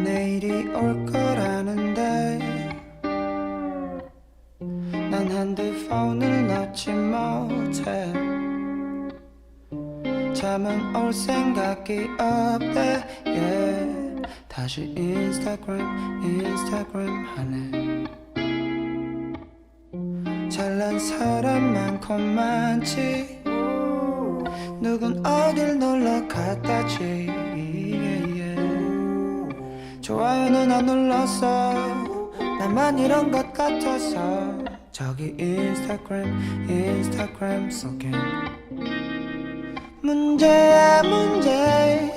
내일이 올 거라는데 난 핸드폰을 놓지 못해. 잠은 올 생각이 없대. yeah. 다시 인스타그램 하네. 잘난 사람 많고 많지. 누군 어딜 놀러 갔다지. 좋아요는 안 눌렀어. 나만 이런 것 같아서. 저기 인스타그램 속엔 문제야 문제.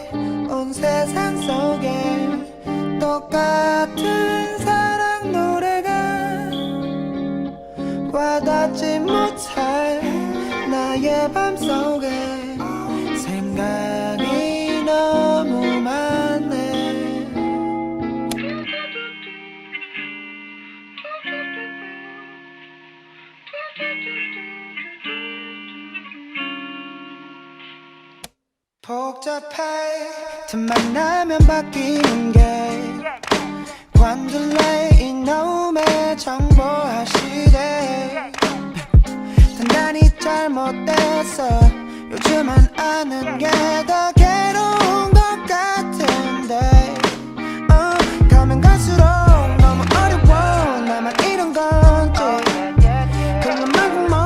온 세상 속에 똑같은 사랑 노래가 와닿지 못할 나의 맘속에 생각이 너무 많네. 복잡해. 틈만 나면 바뀌는 게 관둘래 이놈의 정보화 시대. 단단히 잘못됐어. 요즘은 아는 게 더 괴로운 것 같은데. 가면 갈수록 너무 어려워. 나만 이런 건지. 그런 말고 뭐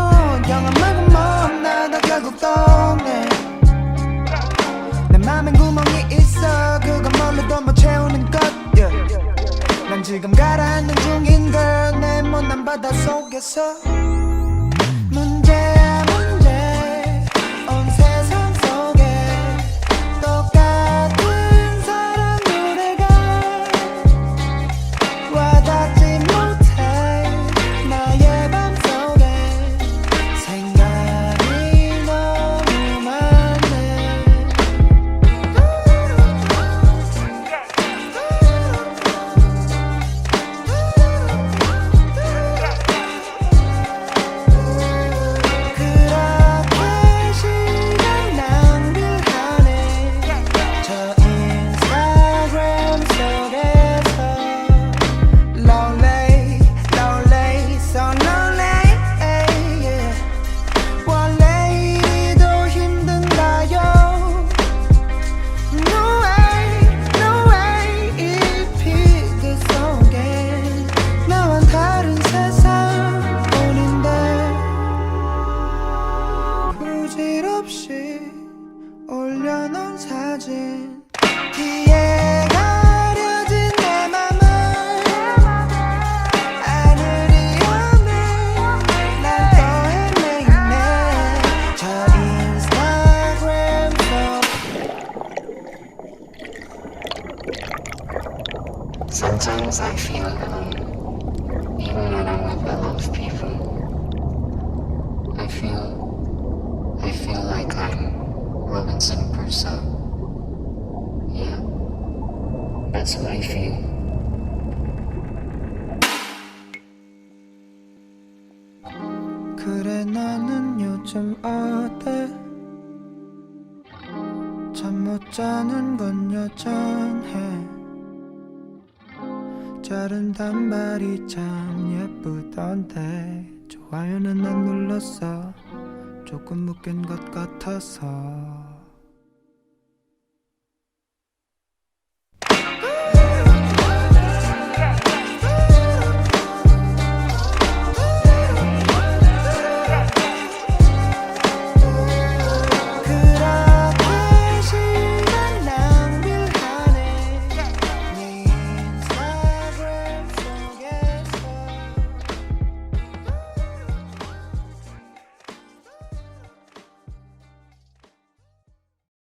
영화 말고 뭐 나도 결국 동네. 내 맘엔 구멍이 있어. 그건 뭘로도 못 채우는 것. 난 지금 가라앉는 중인 걸. 내 못난 바다 속에서. 문제야 문제. 온 세상 속에 똑같은 사랑 노래가 와닿지 못해 나의 맘속에 생각이 너무 많네. 그렇게 시간 낭비하네. 저 인스타그램 속에서. Lonely, lonely, so lonely. yeah. 원래 이리도 힘든가요? No way, no way. 이 피드 속에 나와 다른 세상 뿐인데. 부질없이 올려놓은 사진 뒤에 가려진 내 맘을 하늘이 없네. 난 또 헤매이네. 저 인스타그램 속. Sometimes I feel alone, even when I'm with a lot of people. I feel like I'm Robinson Crusoe. Yeah, that's what I feel. 그래 너는 요즘 어때? 잠 못 자는 건 여전해. 자른 단발이 참 예쁘던데. 좋아요는 안 눌렀어. 조금 묶인 것 같아서.